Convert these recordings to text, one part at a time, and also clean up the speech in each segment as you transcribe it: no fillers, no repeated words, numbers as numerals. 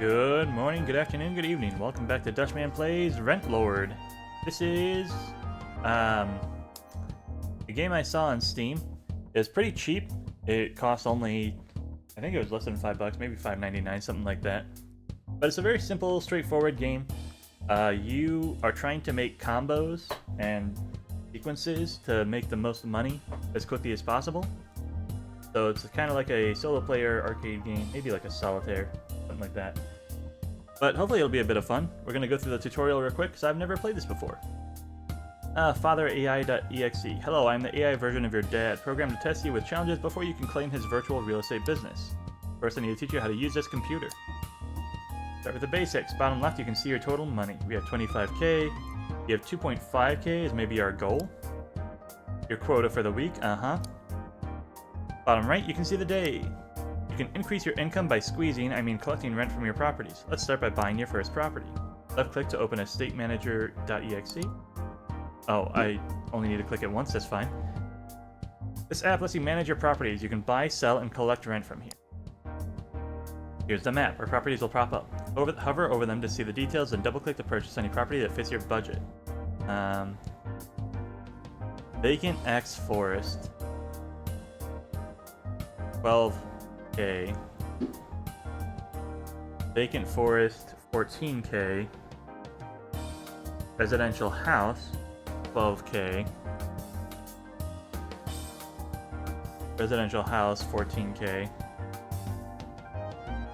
Good morning, good afternoon, good evening. Welcome back to Dutchman Plays Rentlord. This is a game I saw on Steam. It's pretty cheap. It costs only, I think it was less than $5, maybe $5.99, something like that. But it's a very simple, straightforward game. You are trying to make combos and sequences to make the most money as quickly as possible. So it's kind of like a solo player arcade game, maybe like a solitaire, something like that. But hopefully it'll be a bit of fun. We're going to go through the tutorial real quick because I've never played this before. FatherAI.exe. Hello, I'm the AI version of your dad, programmed to test you with challenges before you can claim his virtual real estate business. First, I need to teach you how to use this computer. Start with the basics. Bottom left, you can see your total money. We have 25k. You have 2.5k is maybe our goal. Your quota for the week, Bottom right, you can see the day. You can increase your income by collecting rent from your properties. Let's start by buying your first property. Left click to open estatemanager.exe. Oh, I only need to click it once, that's fine. This app lets you manage your properties. You can buy, sell, and collect rent from here. Here's the map. Our properties will pop up. Hover over them to see the details, and double click to purchase any property that fits your budget. Vacant X Forest. 12k. Vacant Forest, 14k. Residential House, 12k. Residential House, 14k.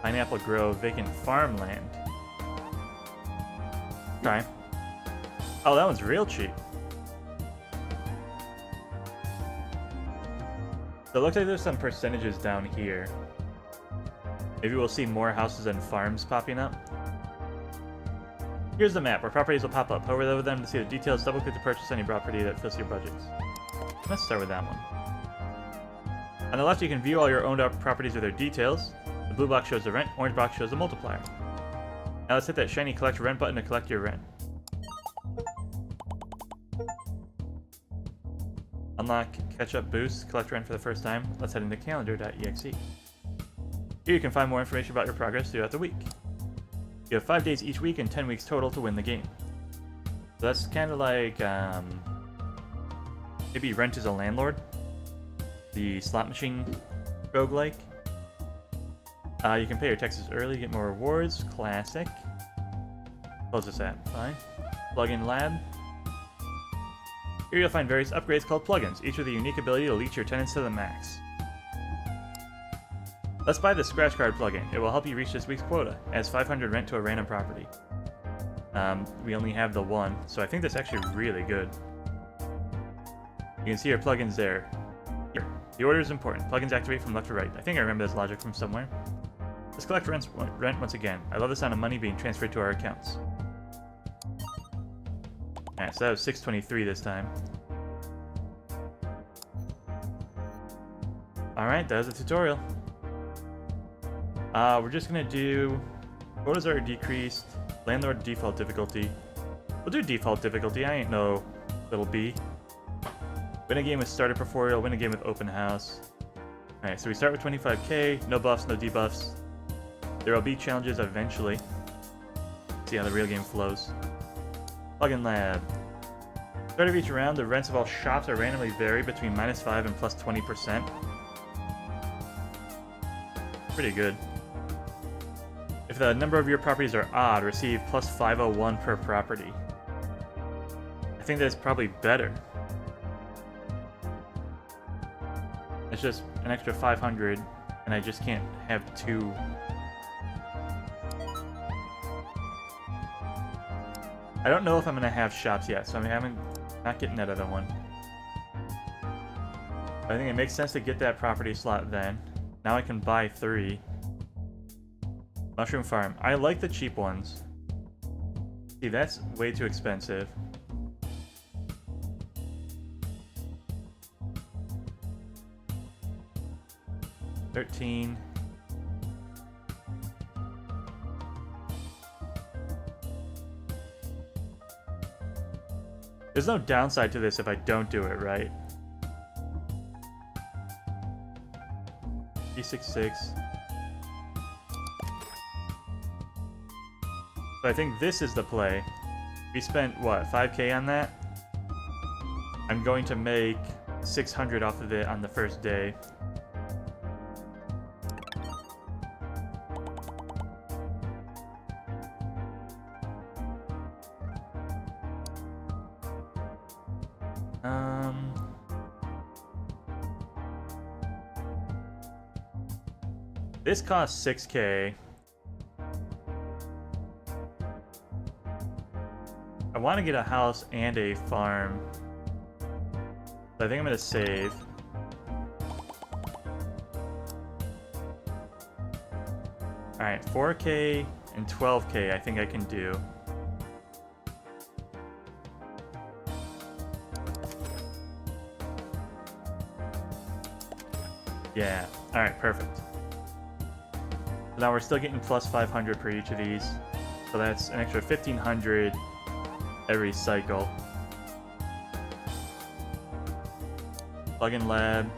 Pineapple Grove, vacant farmland. Try. Oh, that one's real cheap. So it looks like there's some percentages down here. Maybe we'll see more houses and farms popping up. Here's the map, where properties will pop up. Hover over them to see the details, double click to purchase any property that fits your budgets. Let's start with that one. On the left, you can view all your owned up properties with their details. The blue box shows the rent, orange box shows the multiplier. Now let's hit that shiny collect rent button to collect your rent. Unlock catch-up boost, collect rent for the first time. Let's head into calendar.exe. Here you can find more information about your progress throughout the week. You have 5 days each week and 10 weeks total to win the game. So that's kind of like, maybe Rent is a Landlord. The slot machine roguelike. You can pay your taxes early, get more rewards. Classic. Close this app. Fine. Plugin Lab. Here you'll find various upgrades called plugins, each with a unique ability to leech your tenants to the max. Let's buy the Scratch Card plugin. It will help you reach this week's quota. Adds 500 rent to a random property. We only have the one, so I think that's actually really good. You can see your plugins there. Here. The order is important. Plugins activate from left to right. I think I remember this logic from somewhere. Let's collect rent once again. I love the sound of money being transferred to our accounts. Alright, so that was 623 this time. Alright, that was the tutorial. We're just gonna do quotas are decreased, landlord default difficulty. We'll do default difficulty, I ain't no little B. Win a game with starter tutorial, win a game with open house. Alright, so we start with 25k, no buffs, no debuffs. There will be challenges eventually. See how the real game flows. Plugin Lab. Start of each round, the rents of all shops are randomly varied between -5 and plus 20%. Pretty good. If the number of your properties are odd, receive plus 501 per property. I think that's probably better. It's just an extra 500, and I just can't have two. I don't know if I'm gonna have shops yet, so I'm not getting that other one. But I think it makes sense to get that property slot then. Now I can buy 3. Mushroom Farm. I like the cheap ones. See, that's way too expensive. $13. There's no downside to this if I don't do it right. 366. So I think this is the play. We spent, what, 5k on that? I'm going to make 600 off of it on the first day. This costs 6k. I want to get a house and a farm. So I think I'm going to save. Alright, 4k and 12k I think I can do. Yeah, alright, perfect. So now we're still getting plus 500 per each of these. So that's an extra 1500 every cycle. Plug-in lab.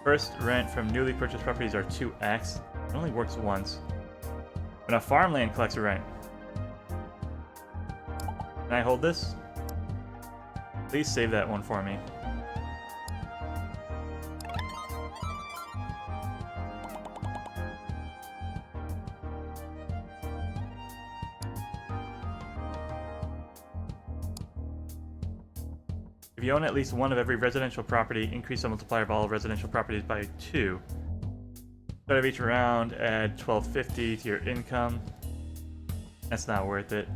First rent from newly purchased properties are 2x. It only works once. When a farmland collects a rent. Can I hold this? Please save that one for me. If you own at least one of every residential property, increase the multiplier of all residential properties by 2. Start of each round, add 1250 to your income. That's not worth it.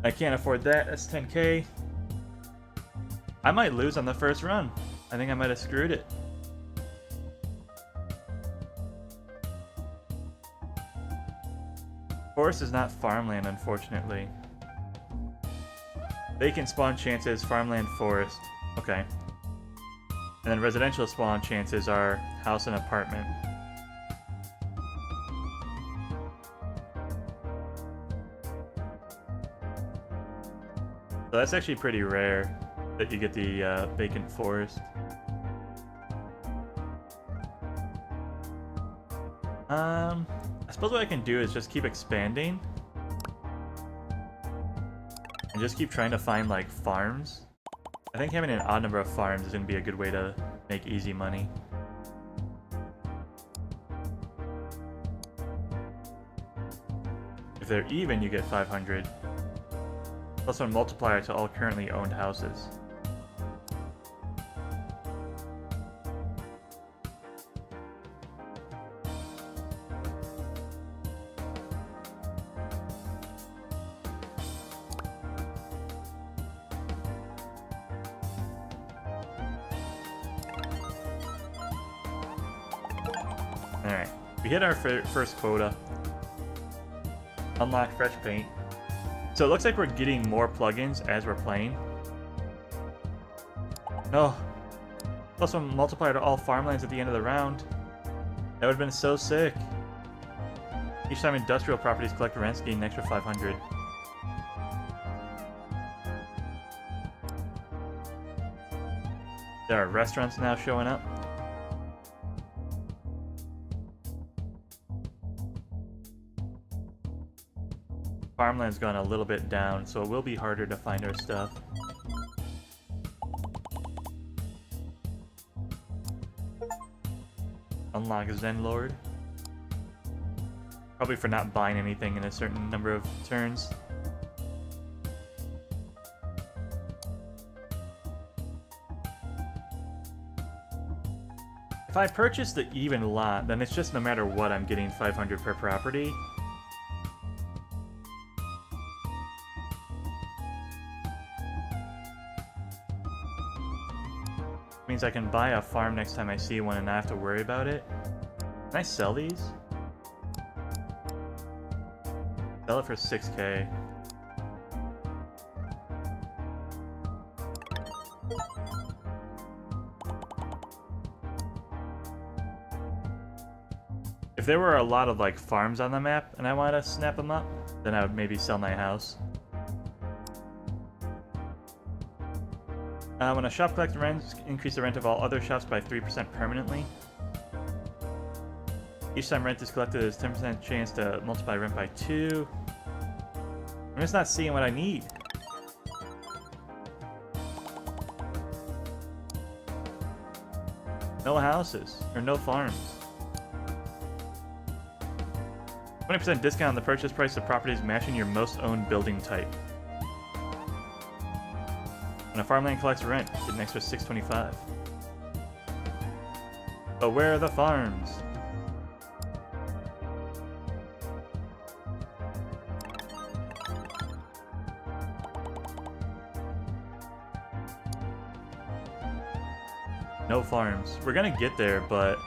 I can't afford that. That's 10k. I might lose on the first run. I think I might have screwed it. Forest is not farmland, unfortunately. Vacant spawn chances, farmland, forest. Okay. And then residential spawn chances are house and apartment. So that's actually pretty rare that you get the vacant forest. I suppose what I can do is just keep expanding. And just keep trying to find, like, farms. I think having an odd number of farms is going to be a good way to make easy money. If they're even, you get 500. Plus one multiplier to all currently owned houses. Alright, we hit our first quota. Unlock fresh paint. So it looks like we're getting more plugins as we're playing. No. Plus one multiplier to all farmlands at the end of the round. That would have been so sick. Each time industrial properties collect rents, gain an extra 500. There are restaurants now showing up. Farmland's gone a little bit down, so it will be harder to find our stuff. Unlock Rentlord. Probably for not buying anything in a certain number of turns. If I purchase the even lot, then it's just no matter what I'm getting 500 per property. Means I can buy a farm next time I see one and not have to worry about it. Can I sell these? Sell it for 6k. If there were a lot of like farms on the map and I wanted to snap them up, then I would maybe sell my house. When a shop collects rent, increase the rent of all other shops by 3% permanently. Each time rent is collected, there's 10% chance to multiply rent by 2. I'm just not seeing what I need. No houses, or no farms. 20% discount on the purchase price of properties matching your most owned building type. When a farmland collects rent, get an extra $6.25. But where are the farms? No farms. We're gonna get there, but...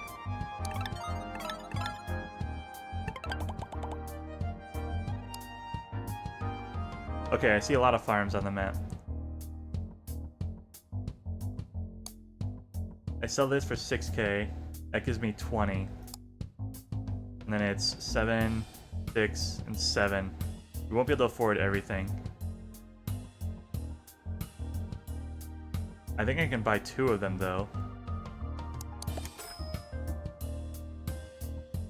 Okay, I see a lot of farms on the map. I sell this for 6k. That gives me 20. And then it's 7, 6, and 7. We won't be able to afford everything. I think I can buy 2 of them, though.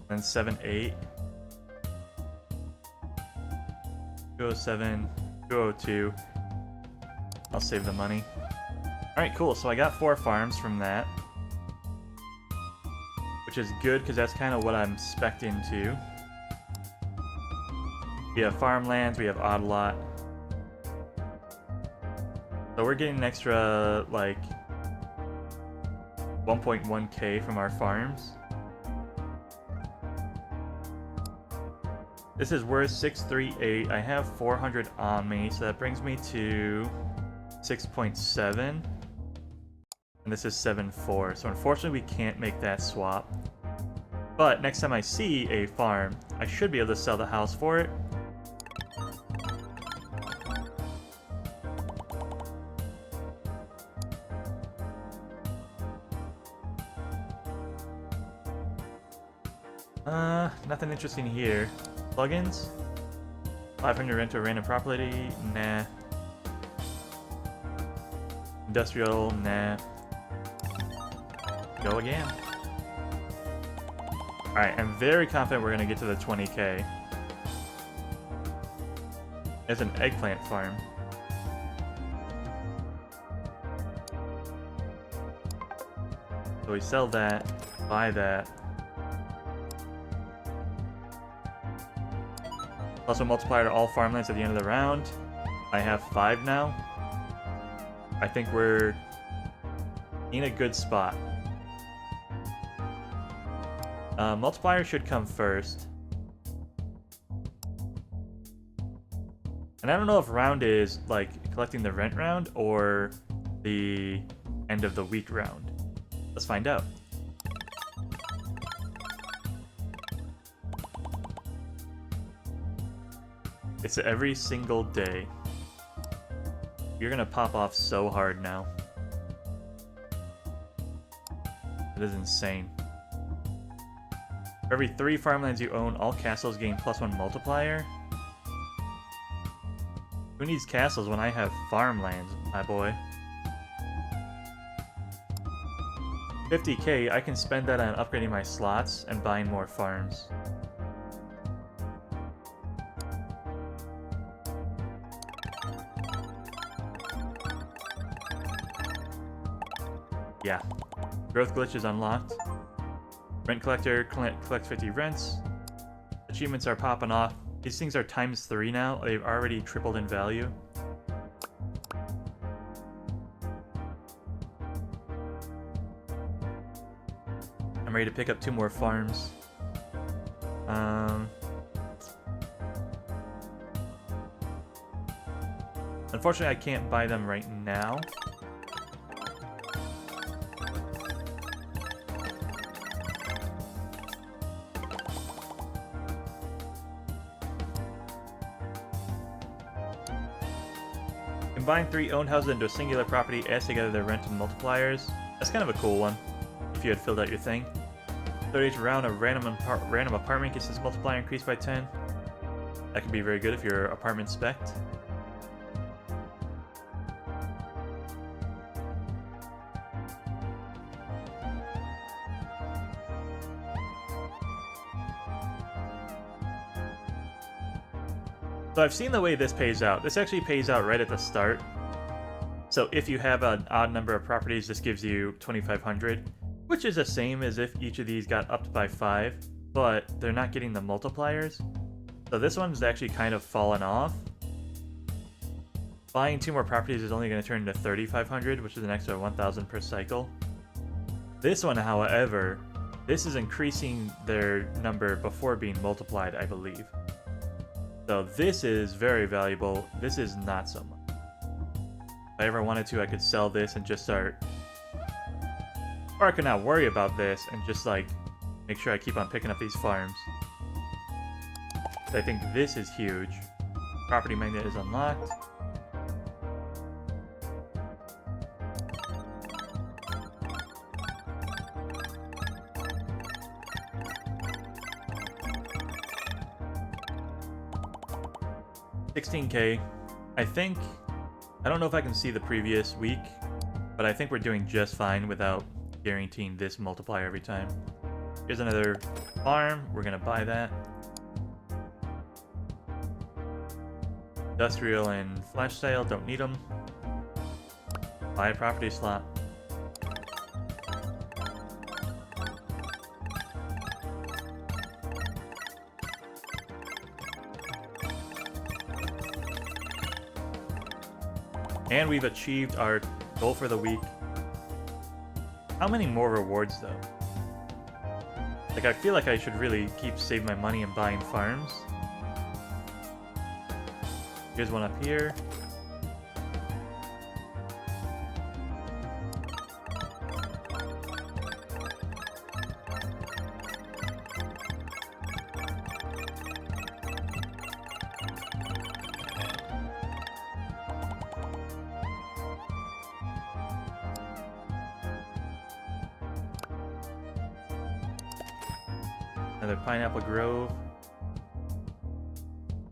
Then 7, 8. 207, 202. I'll save the money. Alright, cool. So I got 4 farms from that. Which is good, because that's kind of what I'm spec'd into. We have farmlands, we have odd lot. So we're getting an extra, like, 1.1k from our farms. This is worth 638. I have 400 on me, so that brings me to 6.7. And this is 7.4. So unfortunately we can't make that swap. But next time I see a farm, I should be able to sell the house for it. Nothing interesting here. Plugins? 500 rent a random property? Nah. Industrial? Nah. Go again. Alright, I'm very confident we're gonna get to the 20k. There's an eggplant farm. So we sell that, buy that. Also multiplier to all farmlands at the end of the round. I have 5 now. I think we're in a good spot. Multiplier should come first. And I don't know if round is like collecting the rent round or the end of the week round. Let's find out. It's every single day. You're gonna pop off so hard now. It is insane. For every 3 farmlands you own, all castles gain +1 multiplier. Who needs castles when I have farmlands, my boy? 50k, I can spend that on upgrading my slots and buying more farms. Yeah. Growth glitch is unlocked. Rent collector collects 50 rents. Achievements are popping off. These things are ×3 now. They've already tripled in value. I'm ready to pick up 2 more farms. Unfortunately, I can't buy them right now. Combine 3 owned houses into a singular property, adds together their rent and multipliers. That's kind of a cool one, if you had filled out your thing. So each round, a random apartment gets its multiplier increased by 10. That can be very good if you're apartment spec'd. So I've seen the way this pays out. This actually pays out right at the start. So if you have an odd number of properties, this gives you 2,500, which is the same as if each of these got upped by 5, but they're not getting the multipliers. So this one's actually kind of fallen off. Buying 2 more properties is only going to turn into 3,500, which is an extra 1,000 per cycle. This one, however, this is increasing their number before being multiplied, I believe. So this is very valuable. This is not so much. If I ever wanted to, I could sell this and just start... Or I could not worry about this and just, like, make sure I keep on picking up these farms. So I think this is huge. Property magnet is unlocked. $16K. I think... I don't know if I can see the previous week, but I think we're doing just fine without guaranteeing this multiplier every time. Here's another farm. We're gonna buy that. Industrial and flash sale, don't need them. Buy a property slot. And we've achieved our goal for the week. How many more rewards, though? Like, I feel like I should really keep saving my money and buying farms. Here's one up here. Another Pineapple Grove.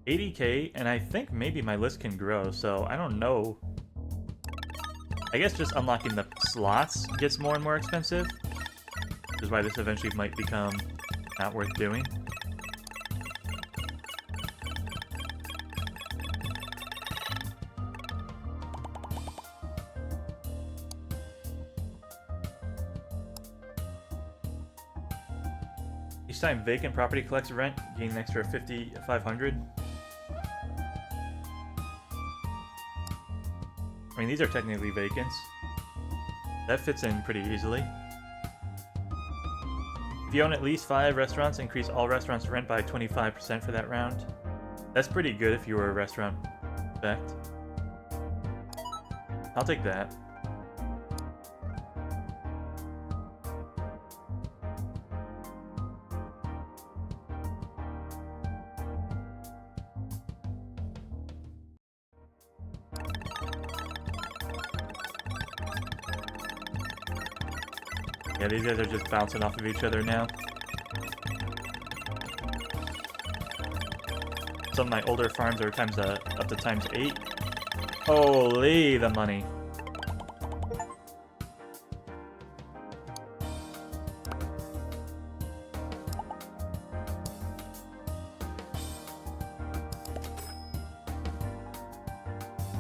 80K, and I think maybe my list can grow, so I don't know. I guess just unlocking the slots gets more and more expensive, which is why this eventually might become not worth doing. Each time vacant property collects rent, gain an extra 5,500. I mean, these are technically vacants. That fits in pretty easily. If you own at least 5 restaurants, increase all restaurants' rent by 25% for that round. That's pretty good if you were a restaurant effect. I'll take that. Yeah, these guys are just bouncing off of each other now. Some of my older farms are up to times 8. Holy, the money.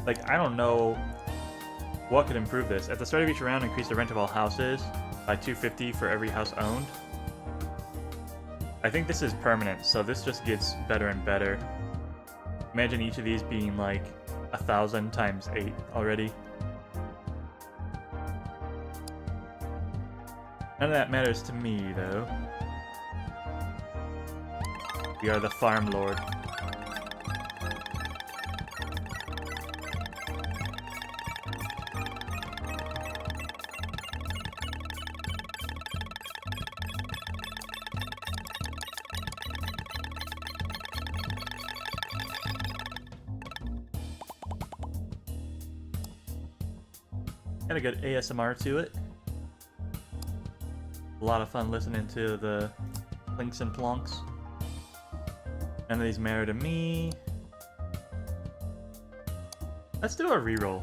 Like, I don't know what could improve this. At the start of each round, increase the rent of all houses by 250 for every house owned. I think this is permanent, so this just gets better and better. Imagine each of these being like 1,000 times 8 already. None of that matters to me, though. We are the farm lord. Got a good ASMR to it. A lot of fun listening to the plinks and plonks. None of these matter to me. Let's do a reroll.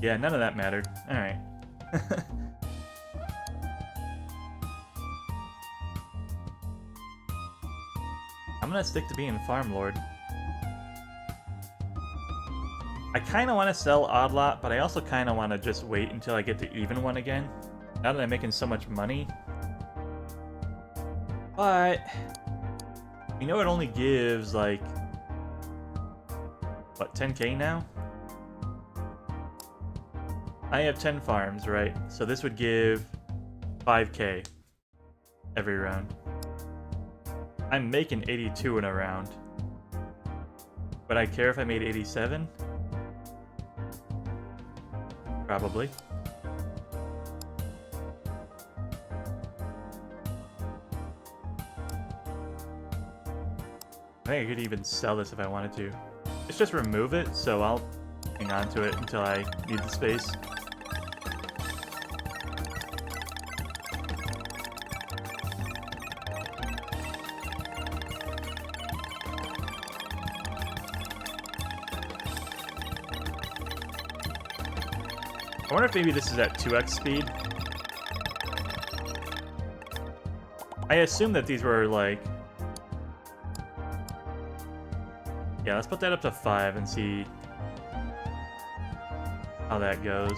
Yeah, none of that mattered. Alright. I'm gonna stick to being Farm Lord. I kind of want to sell Odd Lot, but I also kind of want to just wait until I get to even one again. Now that I'm making so much money. But, you know, it only gives like, what, 10k now? I have 10 farms, right? So this would give 5k every round. I'm making 82 in a round. Would I care if I made 87? Probably. I think I could even sell this if I wanted to. Let's just remove it, so I'll hang on to it until I need the space. I wonder if maybe this is at 2x speed. I assume that these were like... Yeah, let's put that up to 5 and see how that goes.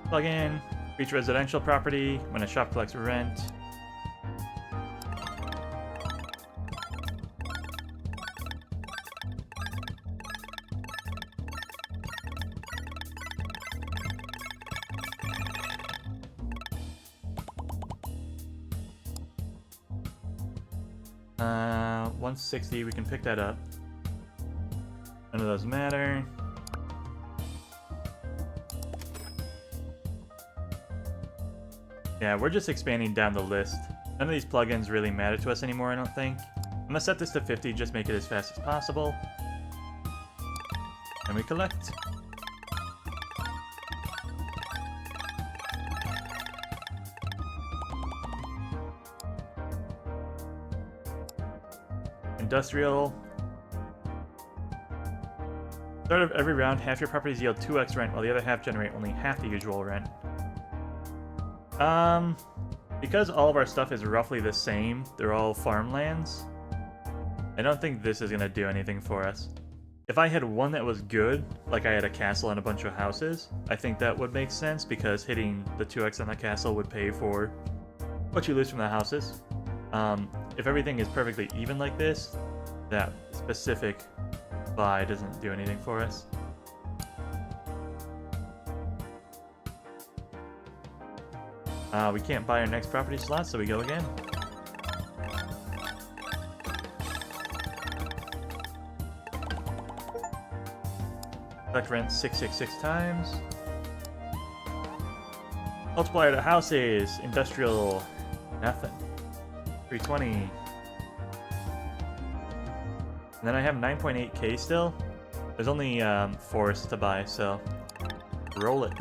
Plug in, reach residential property when a shop collects rent. Uh, 160, we can pick that up. None of those matter. Yeah, we're just expanding down the list. None of these plugins really matter to us anymore, I don't think. I'm gonna set this to 50, just make it as fast as possible. And we collect. Industrial. Start of every round, half your properties yield 2x rent, while the other half generate only half the usual rent. Because all of our stuff is roughly the same, they're all farmlands, I don't think this is gonna do anything for us. If I had one that was good, like I had a castle and a bunch of houses, I think that would make sense, because hitting the 2x on the castle would pay for what you lose from the houses. If everything is perfectly even like this, that specific buy doesn't do anything for us. We can't buy our next property slot, so we go again. Collect rent 666 times. Multiplier to houses, industrial, nothing. 320. And then I have 9.8k still. There's only forests to buy, so roll it.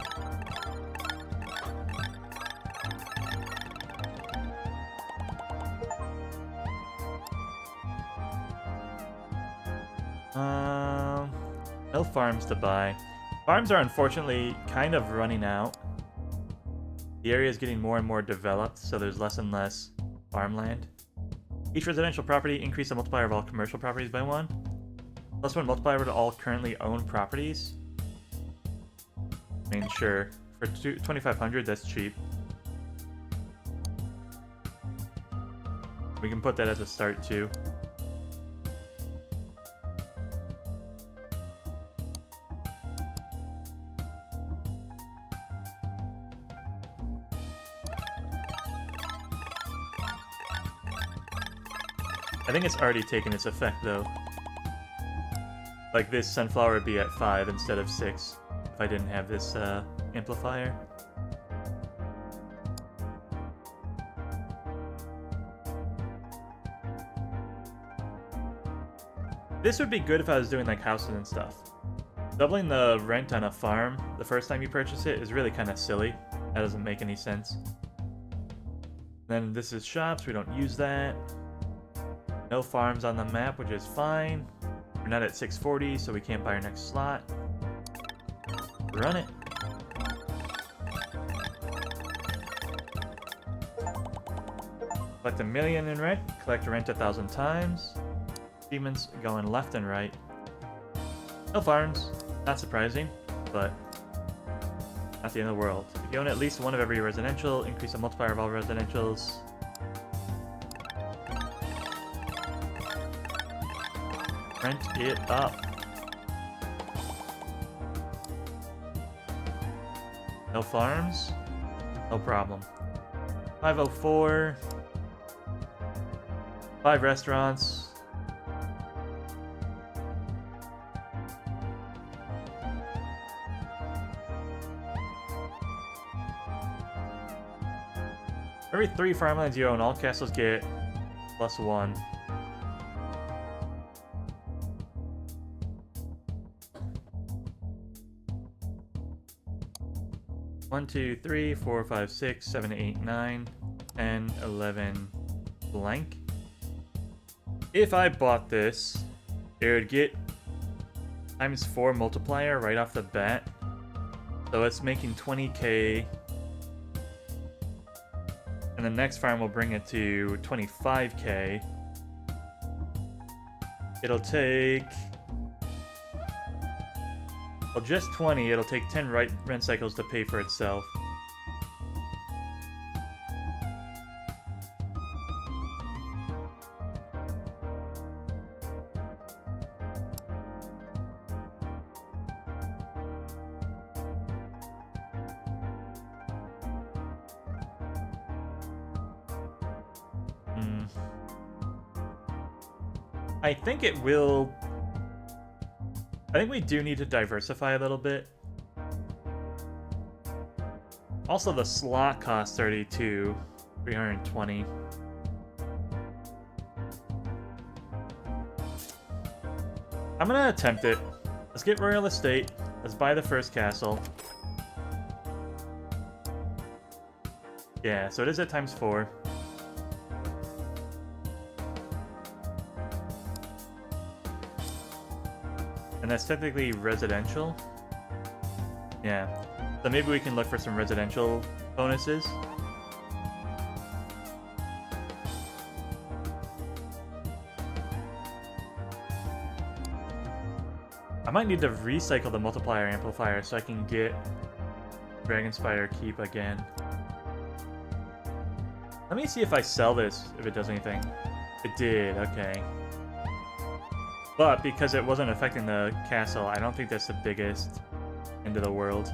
No farms to buy. Farms are unfortunately kind of running out. The area is getting more and more developed, so there's less and less farmland. Each residential property increase the multiplier of all commercial properties by 1. +1 multiplier to all currently owned properties. I mean, sure. For 2,500, that's cheap. We can put that at the start too. I think it's already taken its effect though. Like this sunflower would be at 5 instead of 6 if I didn't have this amplifier. This would be good if I was doing like houses and stuff. Doubling the rent on a farm the first time you purchase it is really kind of silly. That doesn't make any sense. Then this is shops, we don't use that. No farms on the map, which is fine. We're not at 640, so we can't buy our next slot. Run it. Collect 1 million in rent. Collect rent 1,000 times. Achievements going left and right. No farms. Not surprising, but not the end of the world. If you own at least one of every residential, increase the multiplier of all residentials. Rent it up. No farms? No problem. 504. 5 restaurants. Every 3 farmlands you own, all castles get +1. 1, 2, 3, 4, 5, 6, 7, 8, 9, 10, 11, blank. If I bought this, it would get ×4 multiplier right off the bat. So it's making 20k. And the next farm will bring it to 25k. It'll take... well, just 20. It'll take 10 rent cycles to pay for itself. I think it will... I think we do need to diversify a little bit. Also, the slot costs 32, 320. I'm gonna attempt it. Let's get Royal Estate. Let's buy the first castle. Yeah, so it is at ×4. And that's technically residential. Yeah. So maybe we can look for some residential bonuses. I might need to recycle the multiplier amplifier so I can get Dragonspire Keep again. Let me see if I sell this, if it does anything. It did, okay. But because it wasn't affecting the castle, I don't think that's the biggest end of the world.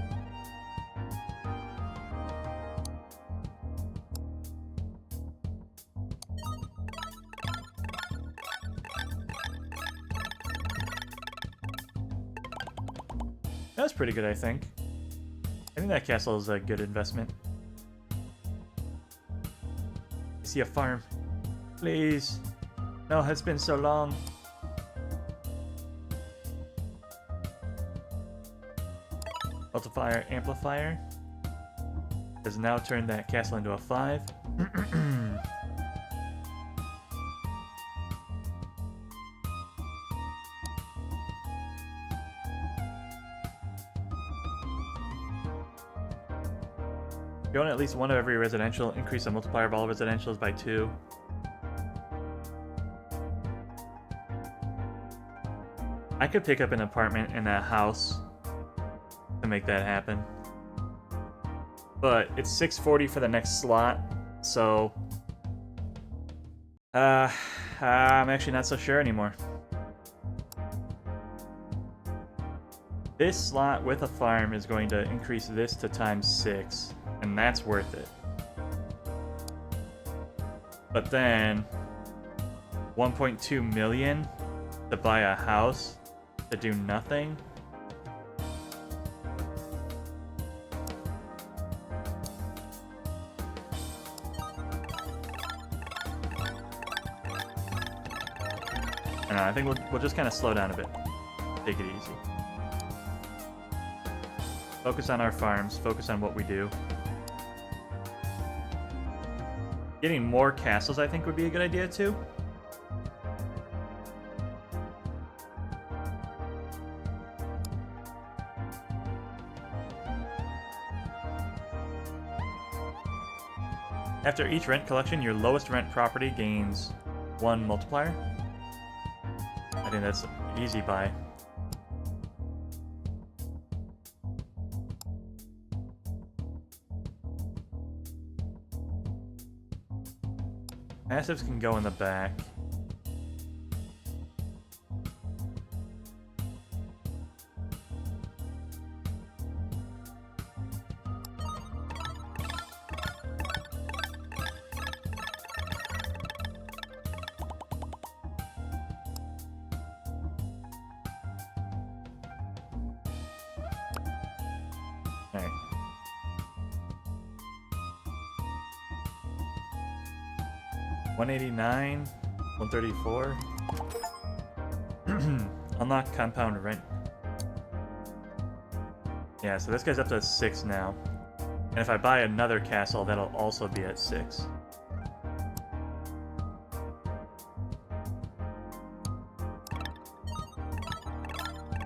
That was pretty good, I think. I think that castle is a good investment. I see a farm. Please. No, it's been so long. Multiplier amplifier has now turned that castle into a 5. If you own at least one of every residential, increase the multiplier of all residentials by 2. I could pick up an apartment in a house to make that happen. But it's 640 for the next slot, so I'm actually not so sure anymore. This slot with a farm is going to increase this to ×6, and that's worth it. But then 1.2 million to buy a house to do nothing. I think we'll just kind of slow down a bit. Take it easy. Focus on our farms. Focus on what we do. Getting more castles, I think, would be a good idea, too. After each rent collection, your lowest rent property gains 1 multiplier. I think that's an easy buy. Passives can go in the back. Alright. 189, 134. Unlock compound rent. Yeah, so this guy's up to 6 now. And if I buy another castle, that'll also be at 6.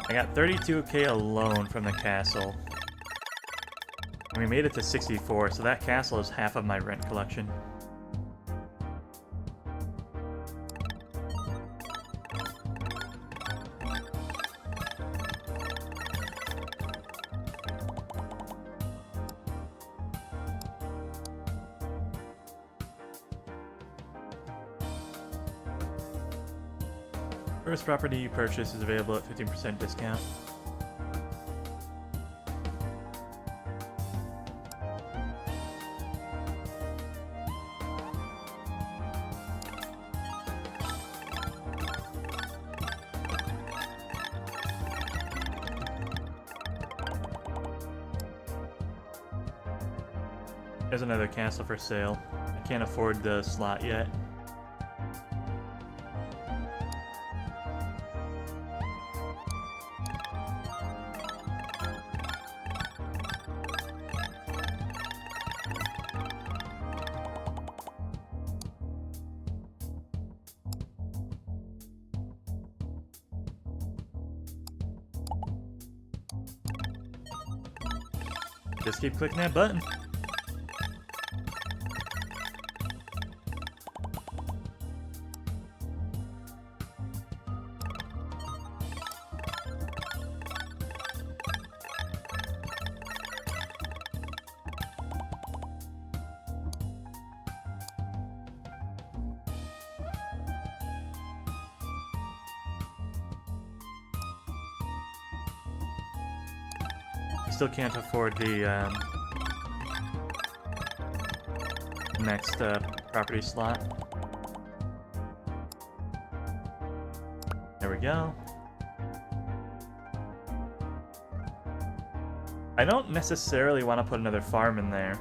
I got 32k alone from the castle. And we made it to 64, so that castle is half of my rent collection. First property you purchase is available at 15% discount. There's another castle for sale. I can't afford the slot yet. Just keep clicking that button. Still can't afford the next property slot. There we go. I don't necessarily want to put another farm in there.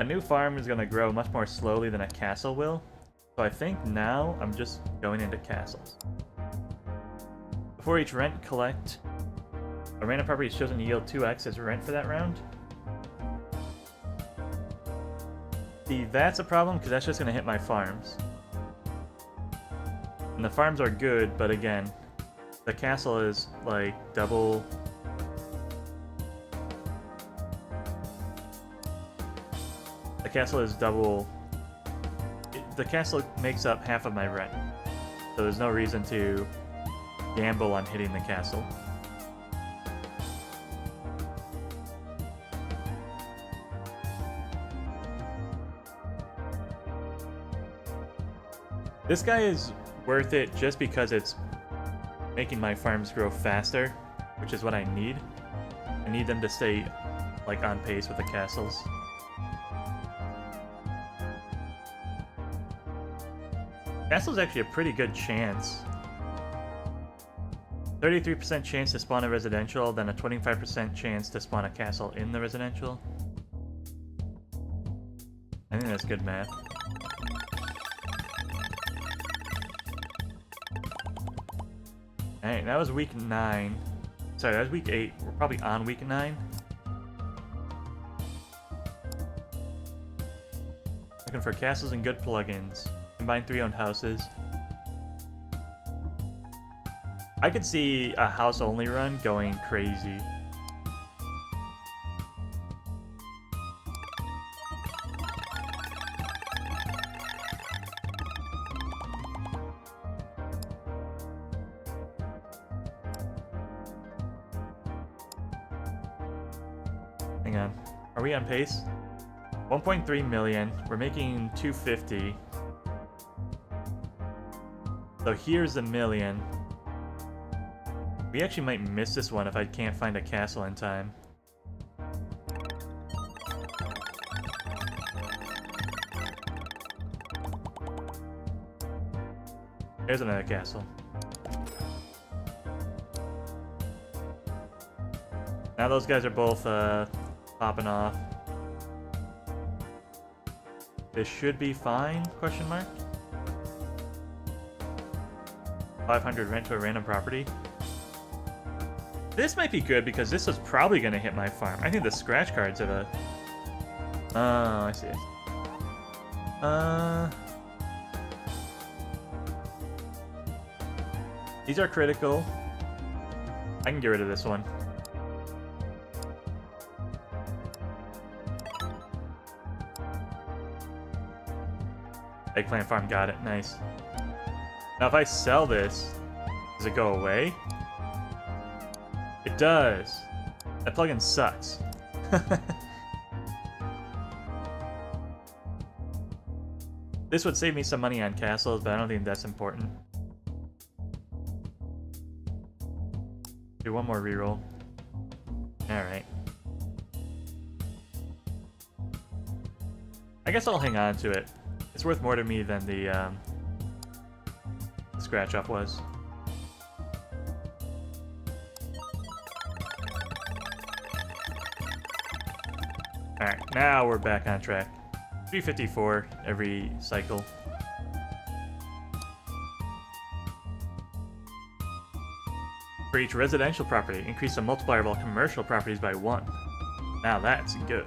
A new farm is going to grow much more slowly than a castle will, so I think now I'm just going into castles. Before each rent collect, a random property is chosen to yield 2x as rent for that round. See, that's a problem because that's just going to hit my farms. And the farms are good, but again, the castle is like double. The castle is double. The castle makes up half of my rent, so there's no reason to gamble on hitting the castle. This guy is worth it just because it's making my farms grow faster, which is what I need. I need them to stay like on pace with the castles. Castle's actually a pretty good chance. 33% chance to spawn a residential, then a 25% chance to spawn a castle in the residential. I think that's good math. Alright, that was week 9. Sorry, that was week 8. We're probably on week 9. Looking for castles and good plugins. Combine 3 owned houses. I could see a house-only run going crazy. Hang on. Are we on pace? 1.3 million. We're making 250. So here's a million. We actually might miss this one if I can't find a castle in time. There's another castle. Now those guys are both popping off. This should be fine, question mark? 500 rent to a random property. This might be good because this is probably going to hit my farm. I think the scratch cards have a... Oh, I see. These are critical. I can get rid of this one. Eggplant farm, got it. Nice. Now if I sell this, does it go away? It does. That plugin sucks. This would save me some money on castles, but I don't think that's important. Do one more reroll. Alright. I guess I'll hang on to it. It's worth more to me than the scratch off was. Alright, now we're back on track. 354 every cycle. For each residential property, increase the multiplier of all commercial properties by 1. Now that's good.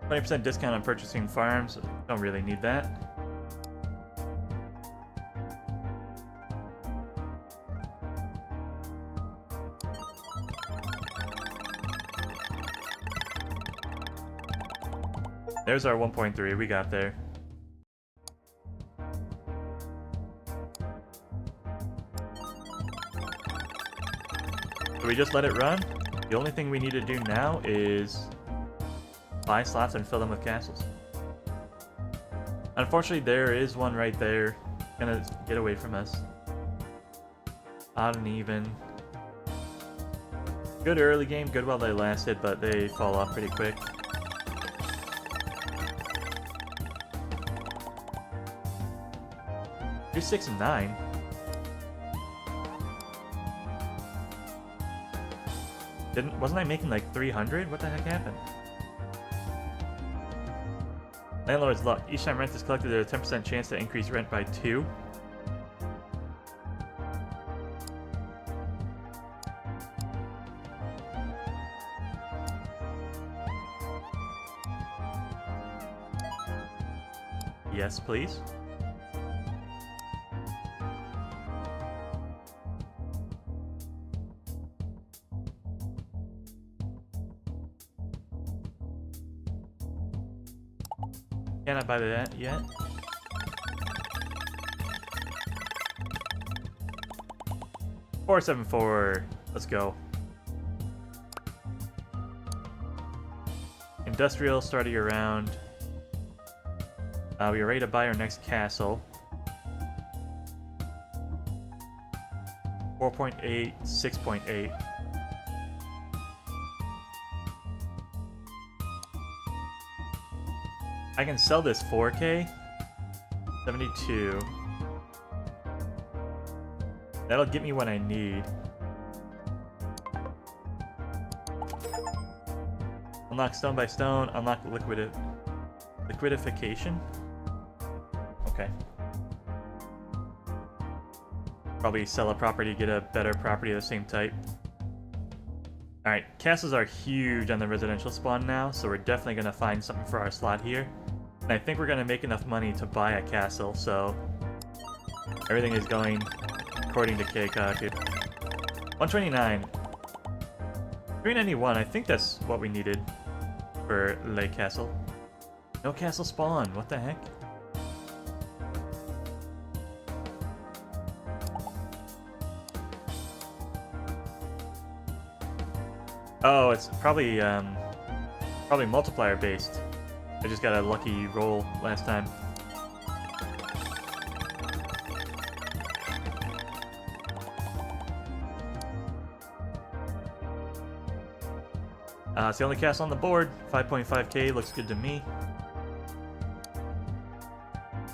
20% discount on purchasing farms. Don't really need that. There's our 1.3. We got there. So we just let it run. The only thing we need to do now is buy slots and fill them with castles. Unfortunately, there is one right there. Gonna get away from us. Odd and even. Good early game, good while they lasted, but they fall off pretty quick. You're 6 and 9. Wasn't I making like 300? What the heck happened? Landlord's luck. Each time rent is collected, there's a 10% chance to increase rent by 2. Yes, please. Cannot buy that yet. $474. Let's go. Industrial starting around. We are ready to buy our next castle. 4.8, 6.8. I can sell this 4K. 72. That'll get me what I need. Unlock stone by stone. Unlock liquidification. Okay. Probably sell a property, get a better property of the same type. Alright, castles are huge on the residential spawn now, so we're definitely going to find something for our slot here. And I think we're going to make enough money to buy a castle, so everything is going according to KCOG. 129. 391, I think that's what we needed for Lake Castle. No castle spawn, what the heck? Oh, it's probably Probably multiplier based. I just got a lucky roll last time. It's the only castle on the board. 5.5k looks good to me.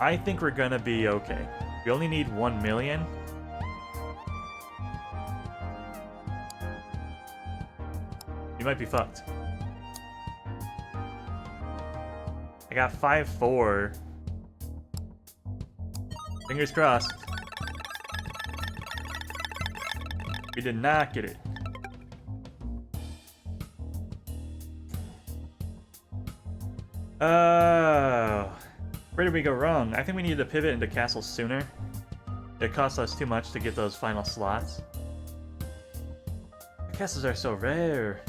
I think we're gonna be okay. We only need 1 million. You might be fucked. I got 5-4. Fingers crossed. We did not get it. Where did we go wrong? I think we needed to pivot into castles sooner. It cost us too much to get those final slots. The castles are so rare.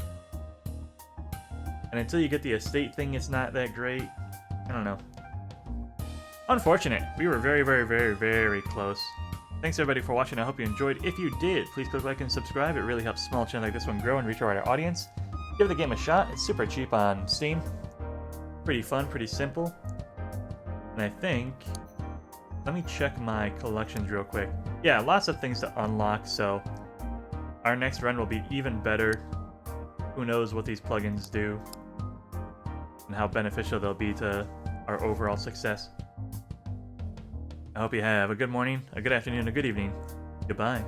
And until you get the estate thing, it's not that great. I don't know. Unfortunate. We were very, very, very, very close. Thanks everybody for watching. I hope you enjoyed. If you did, please click like and subscribe. It really helps small channels like this one grow and reach a wider audience. Give the game a shot. It's super cheap on Steam. Pretty fun, pretty simple. And I think... Let me check my collections real quick. Yeah, lots of things to unlock, so... Our next run will be even better. Who knows what these plugins do. And how beneficial they'll be to our overall success. I hope you have a good morning, a good afternoon, a good evening. Goodbye.